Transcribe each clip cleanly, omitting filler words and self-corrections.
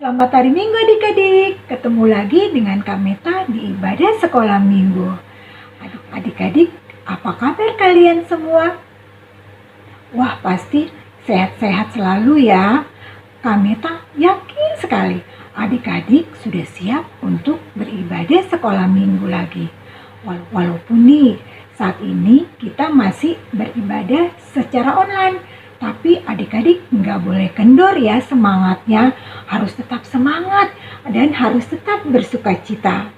Selamat hari Minggu adik-adik. Ketemu lagi dengan Kak Meta di ibadah sekolah minggu. Adik-adik, apa kabar kalian semua? Wah, pasti sehat-sehat selalu ya. Kak Meta yakin sekali adik-adik sudah siap untuk beribadah sekolah minggu lagi. Walaupun nih, saat ini kita masih beribadah secara online. Tapi adik-adik nggak boleh kendor ya semangatnya. Harus tetap semangat dan harus tetap bersuka cita.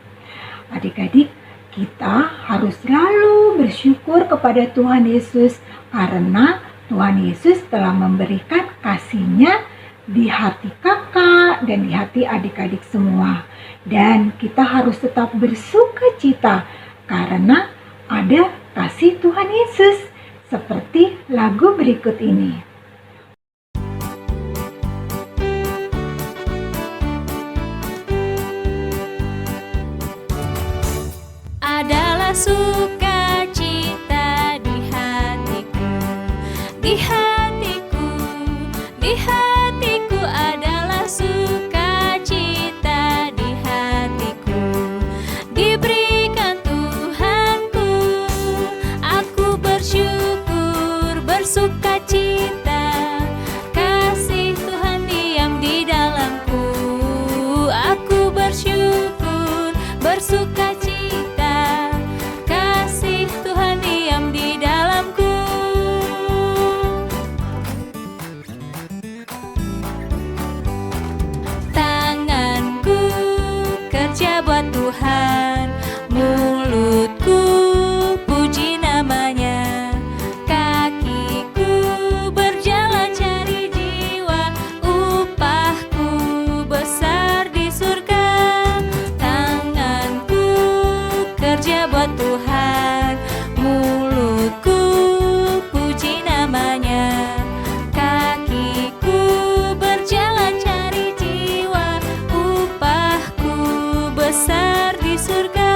Adik-adik, kita harus selalu bersyukur kepada Tuhan Yesus karena Tuhan Yesus telah memberikan kasih-Nya di hati kakak dan di hati adik-adik semua. Dan kita harus tetap bersuka cita karena ada kasih Tuhan Yesus. Seperti lagu berikut ini. Adalah sukacita di hatiku, di hatiku, di hatiku adalah sukacita di hatiku. Diberikan Tuhanku, aku bersyukur, bersukacita. Kasih Tuhan diam di dalamku, aku bersyukur, bersukacita. Buat Tuhan, mulutku puji namanya, kakiku berjalan cari jiwa, upahku besar di surga. Tanganku kerja buat Tuhan, mulutku puji namanya, kakiku berjalan cari jiwa, upahku besar di surga.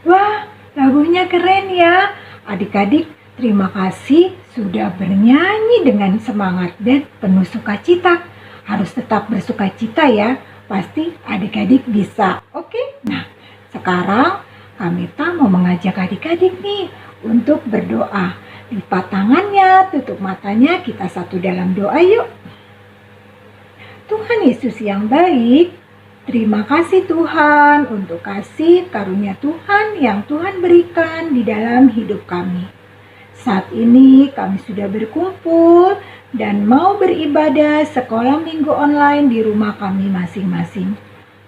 Wah, lagunya keren ya. Adik-adik, terima kasih sudah bernyanyi dengan semangat dan penuh sukacita. Harus tetap bersukacita ya. Pasti adik-adik bisa. Oke? Nah, sekarang Kak Meta mau mengajak adik-adik nih untuk berdoa. Lipat tangannya, tutup matanya, kita satu dalam doa yuk. Tuhan Yesus yang baik, terima kasih Tuhan untuk kasih karunia Tuhan yang Tuhan berikan di dalam hidup kami. Saat ini kami sudah berkumpul dan mau beribadah sekolah minggu online di rumah kami masing-masing.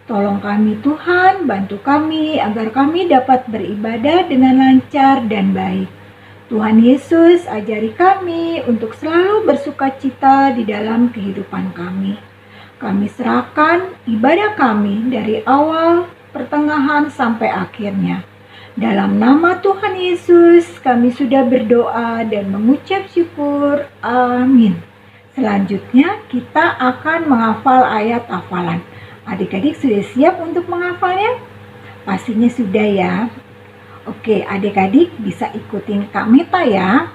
Tolong kami Tuhan, bantu kami agar kami dapat beribadah dengan lancar dan baik. Tuhan Yesus ajari kami untuk selalu bersukacita di dalam kehidupan kami. Kami serahkan ibadah kami dari awal, pertengahan, sampai akhirnya. Dalam nama Tuhan Yesus, kami sudah berdoa dan mengucap syukur. Amin. Selanjutnya, kita akan menghafal ayat hafalan. Adik-adik sudah siap untuk menghafalnya? Pastinya sudah ya. Oke, adik-adik bisa ikutin Kak Meta ya.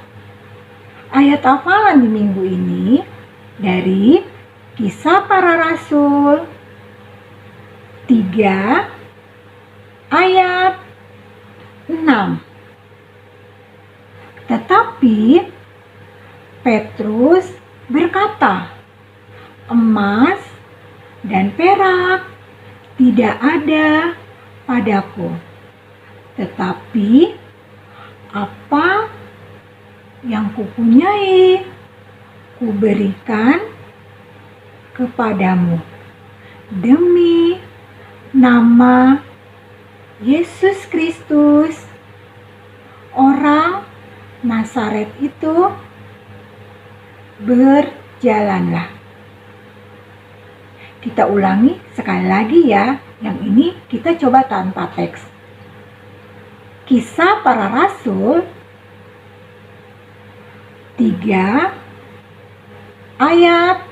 Ayat hafalan di minggu ini dari Kisah Para Rasul 3 ayat 6. Tetapi Petrus berkata, emas dan perak tidak ada padaku, tetapi apa yang kupunyai kuberikan kepadamu demi nama Yesus Kristus, orang Nazaret itu, berjalanlah. Kita ulangi sekali lagi ya. Yang ini kita coba tanpa teks. Kisah Para Rasul 3 ayat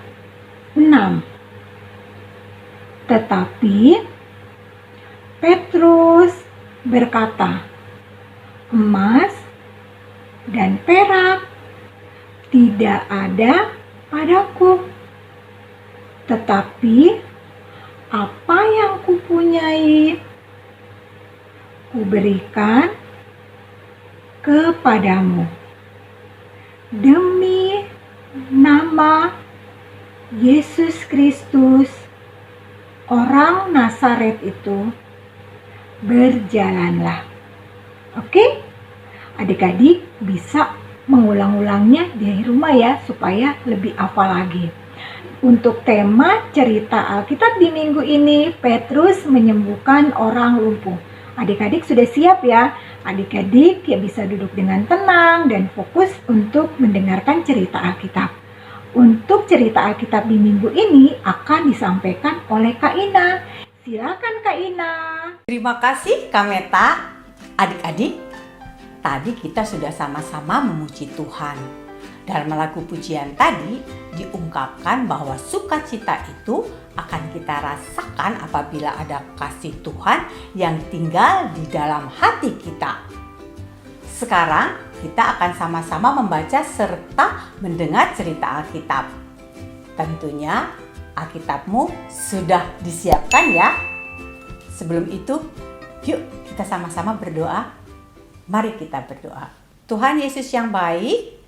6. Tetapi Petrus berkata, emas dan perak tidak ada padaku. Tetapi apa yang kupunyai, kuberikan kepadamu. Demi nama Yesus Kristus, orang Nazaret itu, berjalanlah. Oke? Adik-adik bisa mengulang-ulangnya di rumah ya, supaya lebih hafal lagi. Untuk tema cerita Alkitab di minggu ini, Petrus menyembuhkan orang lumpuh. Adik-adik sudah siap ya? Adik-adik ya bisa duduk dengan tenang dan fokus untuk mendengarkan cerita Alkitab. Untuk cerita Alkitab di minggu ini akan disampaikan oleh Kak Ina. Silakan Kak Ina. Terima kasih Kak Meta. Adik-adik, tadi kita sudah sama-sama memuji Tuhan. Dalam lagu pujian tadi diungkapkan bahwa sukacita itu akan kita rasakan apabila ada kasih Tuhan yang tinggal di dalam hati kita. Sekarang kita akan sama-sama membaca serta mendengar cerita Alkitab. Tentunya Alkitabmu sudah disiapkan ya. Sebelum itu, yuk kita sama-sama berdoa. Mari kita berdoa. Tuhan Yesus yang baik,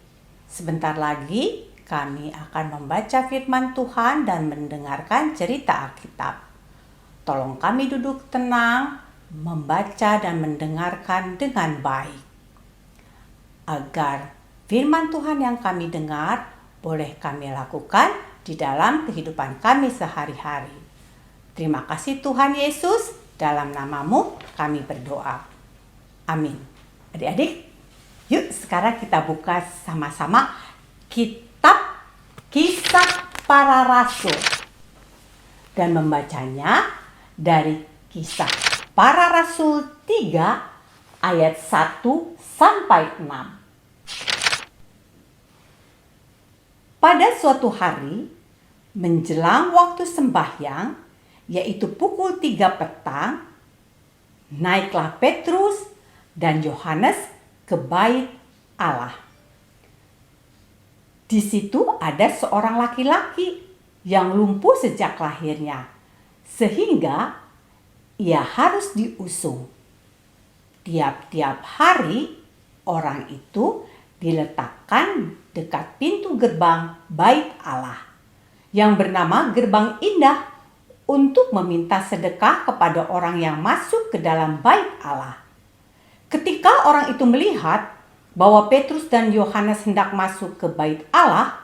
sebentar lagi kami akan membaca firman Tuhan dan mendengarkan cerita Alkitab. Tolong kami duduk tenang, membaca dan mendengarkan dengan baik. Agar firman Tuhan yang kami dengar boleh kami lakukan di dalam kehidupan kami sehari-hari. Terima kasih Tuhan Yesus, dalam namamu kami berdoa. Amin. Adik-adik, yuk sekarang kita buka sama-sama kitab Kisah Para Rasul dan membacanya dari Kisah Para Rasul 3 ayat 1 sampai 6. Pada suatu hari menjelang waktu sembahyang, yaitu pukul 3 petang, naiklah Petrus dan Yohanes ke bait Allah. Di situ ada seorang laki-laki yang lumpuh sejak lahirnya, sehingga ia harus diusung. Tiap-tiap hari orang itu diletakkan dekat pintu gerbang bait Allah yang bernama Gerbang Indah untuk meminta sedekah kepada orang yang masuk ke dalam bait Allah. Ketika orang itu melihat bahwa Petrus dan Yohanes hendak masuk ke bait Allah,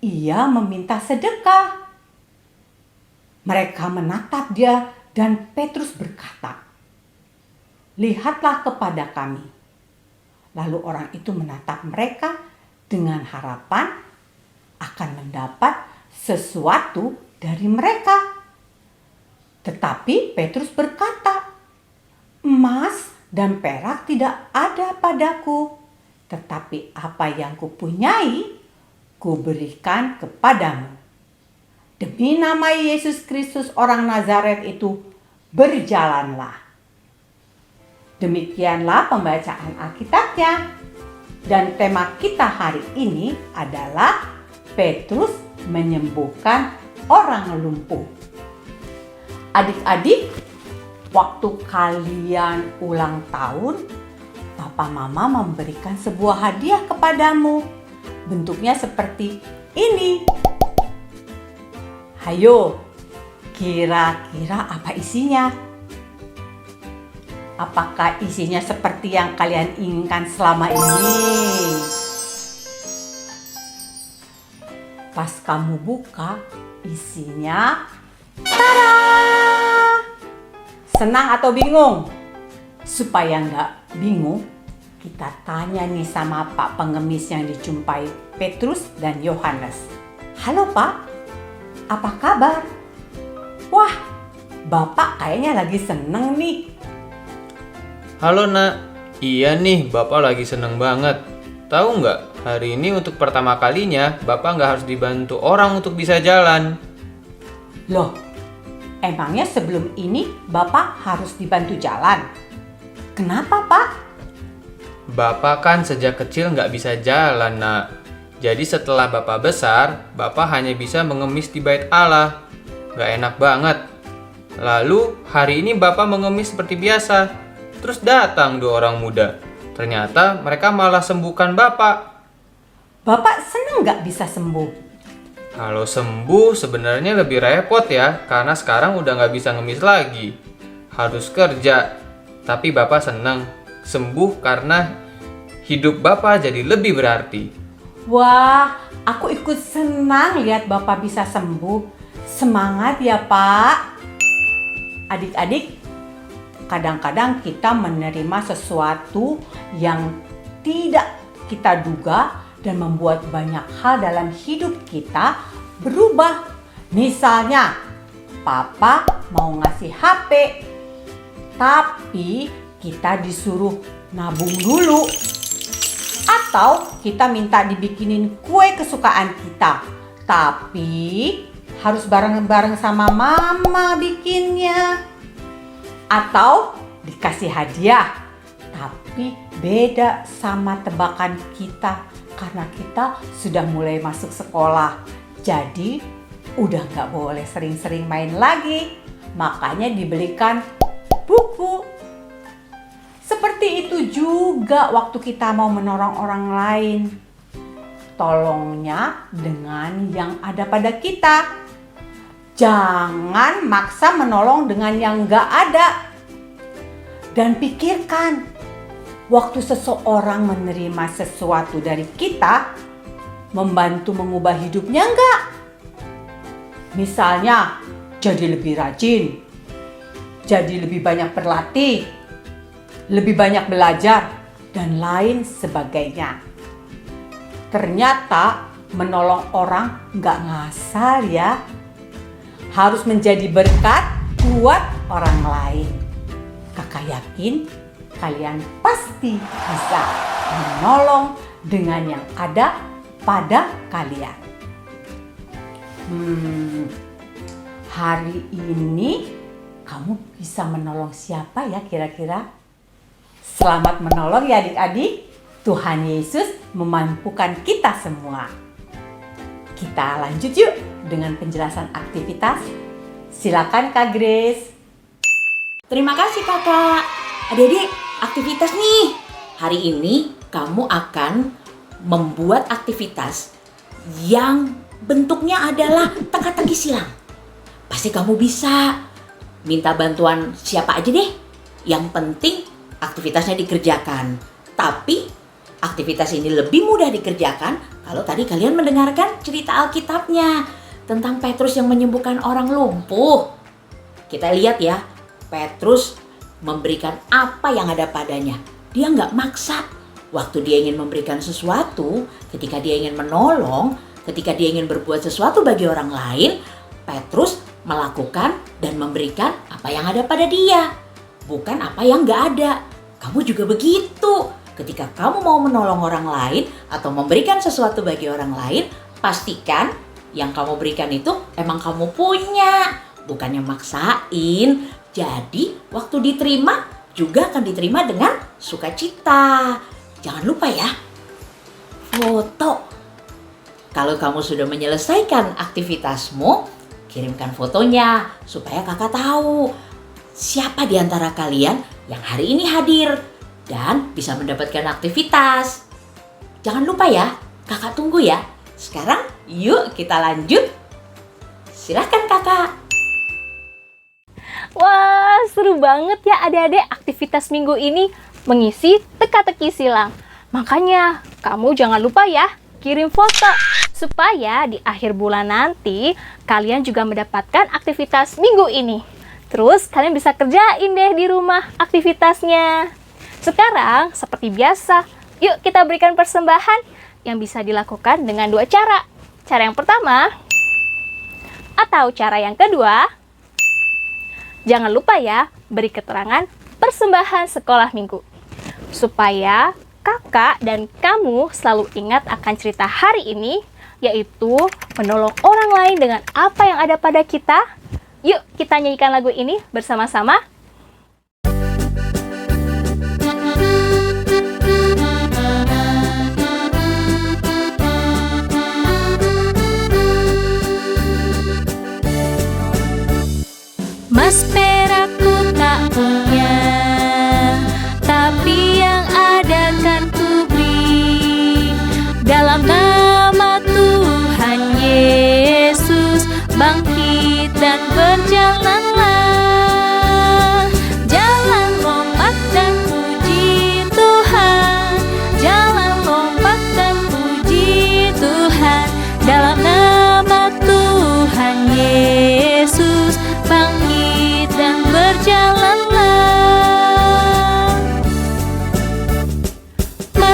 ia meminta sedekah. Mereka menatap dia dan Petrus berkata, "Lihatlah kepada kami." Lalu orang itu menatap mereka dengan harapan akan mendapat sesuatu dari mereka. Tetapi Petrus berkata, "Emas dan perak tidak ada padaku, tetapi apa yang kupunyai, kuberikan kepadamu. Demi nama Yesus Kristus orang Nazaret itu, berjalanlah." Demikianlah pembacaan Alkitabnya. Dan tema kita hari ini adalah Petrus menyembuhkan orang lumpuh. Adik-adik, waktu kalian ulang tahun, Papa Mama memberikan sebuah hadiah kepadamu. Bentuknya seperti ini. Hayo, kira-kira apa isinya? Apakah isinya seperti yang kalian inginkan selama ini? Pas kamu buka, isinya, tada! Senang atau bingung? Supaya nggak bingung, kita tanya nih sama Pak Pengemis yang dijumpai Petrus dan Yohanes. "Halo Pak, apa kabar?" "Wah, Bapak kayaknya lagi seneng nih." Halo Nak, iya nih Bapak lagi seneng banget. Tahu nggak, hari ini untuk pertama kalinya Bapak nggak harus dibantu orang untuk bisa jalan. Loh, emangnya sebelum ini Bapak harus dibantu jalan? Kenapa Pak? Bapak kan sejak kecil nggak bisa jalan Nak. Jadi setelah Bapak besar, Bapak hanya bisa mengemis di bait Allah. Gak enak banget. Lalu hari ini Bapak mengemis seperti biasa. Terus datang 2 orang muda. Ternyata mereka malah sembuhkan Bapak. Bapak seneng nggak bisa sembuh? Kalau sembuh sebenarnya lebih repot ya, karena sekarang udah gak bisa ngemis lagi. Harus kerja. Tapi Bapak seneng sembuh karena hidup Bapak jadi lebih berarti. Wah, aku ikut senang lihat Bapak bisa sembuh. Semangat ya Pak. Adik-adik, kadang-kadang kita menerima sesuatu yang tidak kita duga dan membuat banyak hal dalam hidup kita berubah. Misalnya, Papa mau ngasih HP, tapi kita disuruh nabung dulu. Atau kita minta dibikinin kue kesukaan kita, tapi harus bareng-bareng sama mama bikinnya. Atau dikasih hadiah, tapi beda sama tebakan kita karena kita sudah mulai masuk sekolah. Jadi udah gak boleh sering-sering main lagi, makanya dibelikan buku. Seperti itu juga waktu kita mau menolong orang lain. Tolongnya dengan yang ada pada kita. Jangan maksa menolong dengan yang gak ada. Dan pikirkan, waktu seseorang menerima sesuatu dari kita, membantu mengubah hidupnya enggak? Misalnya, jadi lebih rajin, jadi lebih banyak berlatih, lebih banyak belajar, dan lain sebagainya. Ternyata menolong orang nggak ngasal ya. Harus menjadi berkat buat orang lain. Kakak yakin kalian pasti bisa menolong dengan yang ada pada kalian. Hari ini kamu bisa menolong siapa ya kira-kira? Selamat menolong ya adik-adik. Tuhan Yesus memampukan kita semua. Kita lanjut yuk dengan penjelasan aktivitas. Silakan Kak Grace. Terima kasih kakak. Adik-adik, aktivitas nih. Hari ini kamu akan membuat aktivitas yang bentuknya adalah teka-teki silang. Pasti kamu bisa. Minta bantuan siapa aja deh. Yang penting aktivitasnya dikerjakan. Tapi aktivitas ini lebih mudah dikerjakan kalau tadi kalian mendengarkan cerita Alkitabnya tentang Petrus yang menyembuhkan orang lumpuh. Kita lihat ya, Petrus memberikan apa yang ada padanya. Dia nggak maksa. Waktu dia ingin memberikan sesuatu, ketika dia ingin menolong, ketika dia ingin berbuat sesuatu bagi orang lain, Petrus melakukan dan memberikan apa yang ada pada dia, bukan apa yang nggak ada. Kamu juga begitu. Ketika kamu mau menolong orang lain atau memberikan sesuatu bagi orang lain, pastikan yang kamu berikan itu emang kamu punya, bukan yang maksain. Jadi waktu diterima juga akan diterima dengan sukacita. Jangan lupa ya, foto. Kalau kamu sudah menyelesaikan aktivitasmu, kirimkan fotonya supaya kakak tahu siapa di antara kalian yang hari ini hadir dan bisa mendapatkan aktivitas. Jangan lupa ya, kakak tunggu ya. Sekarang yuk kita lanjut. Silahkan kakak. Wah, seru banget ya adik-adik aktivitas minggu ini mengisi teka-teki silang. Makanya kamu jangan lupa ya kirim foto supaya di akhir bulan nanti kalian juga mendapatkan aktivitas minggu ini. Terus kalian bisa kerjain deh di rumah aktivitasnya. Sekarang seperti biasa, yuk kita berikan persembahan yang bisa dilakukan dengan 2 cara. Cara yang pertama atau cara yang kedua, jangan lupa ya beri keterangan persembahan sekolah minggu. Supaya kakak dan kamu selalu ingat akan cerita hari ini, yaitu menolong orang lain dengan apa yang ada pada kita. Yuk kita nyanyikan lagu ini bersama-sama.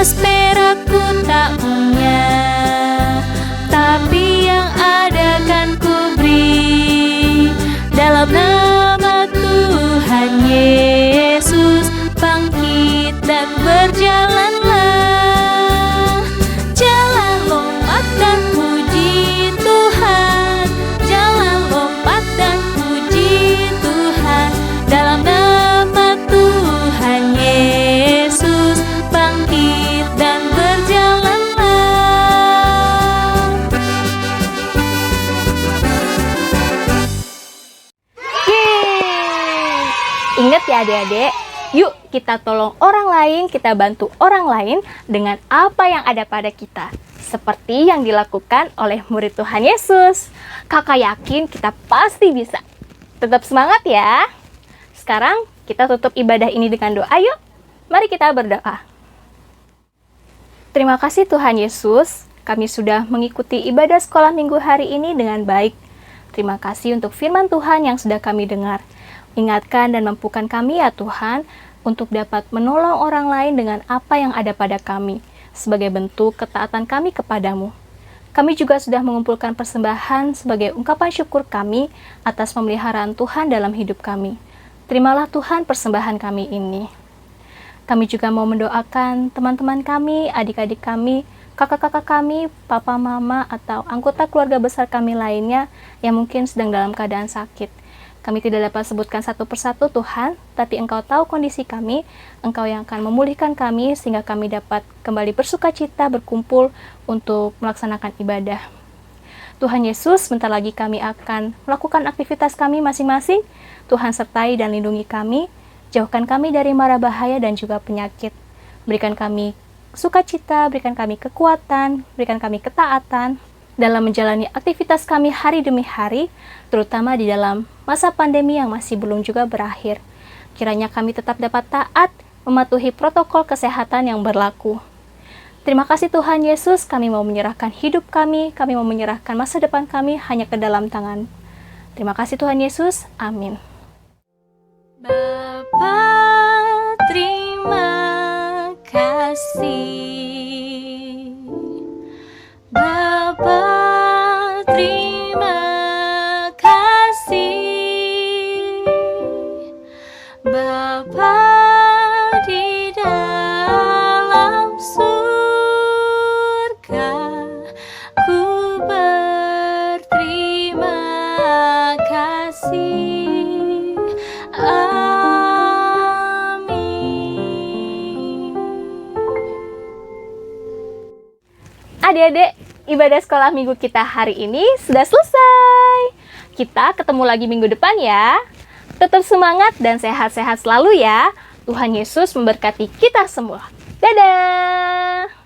emas perakku tak punya, tapi yang ada kan ku beri. Dalam nama Tuhan Yesus, bangkit dan berjalanlah. Jalan lompat dan puji Tuhan, jalan lompat dan puji Tuhan. Dalam nama Tuhan Yesus, bangkit dan berjalanlah. Yeay! Ingat ya adik-adik, yuk kita tolong orang lain, kita bantu orang lain dengan apa yang ada pada kita. Seperti yang dilakukan oleh murid Tuhan Yesus. Kakak yakin kita pasti bisa. Tetap semangat ya. Sekarang kita tutup ibadah ini dengan doa yuk. Mari kita berdoa. Terima kasih Tuhan Yesus, kami sudah mengikuti ibadah sekolah minggu hari ini dengan baik. Terima kasih untuk firman Tuhan yang sudah kami dengar. Ingatkan dan mampukan kami ya Tuhan, untuk dapat menolong orang lain dengan apa yang ada pada kami, sebagai bentuk ketaatan kami kepadamu. Kami juga sudah mengumpulkan persembahan sebagai ungkapan syukur kami atas pemeliharaan Tuhan dalam hidup kami. Terimalah Tuhan persembahan kami ini. Kami juga mau mendoakan teman-teman kami, adik-adik kami, kakak-kakak kami, papa, mama, atau anggota keluarga besar kami lainnya yang mungkin sedang dalam keadaan sakit. Kami tidak dapat sebutkan satu persatu Tuhan, tapi Engkau tahu kondisi kami, Engkau yang akan memulihkan kami sehingga kami dapat kembali bersukacita berkumpul untuk melaksanakan ibadah. Tuhan Yesus, sebentar lagi kami akan melakukan aktivitas kami masing-masing. Tuhan sertai dan lindungi kami, jauhkan kami dari mara bahaya dan juga penyakit. Berikan kami sukacita, berikan kami kekuatan, berikan kami ketaatan dalam menjalani aktivitas kami hari demi hari, terutama di dalam masa pandemi yang masih belum juga berakhir. Kiranya kami tetap dapat taat, mematuhi protokol kesehatan yang berlaku. Terima kasih Tuhan Yesus, kami mau menyerahkan hidup kami mau menyerahkan masa depan kami hanya ke dalam tangan. Terima kasih Tuhan Yesus, amin. Bapa, terima kasih. Bapa, terima kasih. Bapa di dalam surga, ku berterima kasih. Amin. Adik-adik, ibadah sekolah minggu kita hari ini sudah selesai. Kita ketemu lagi minggu depan ya. Tetap semangat dan sehat-sehat selalu ya. Tuhan Yesus memberkati kita semua. Dadah!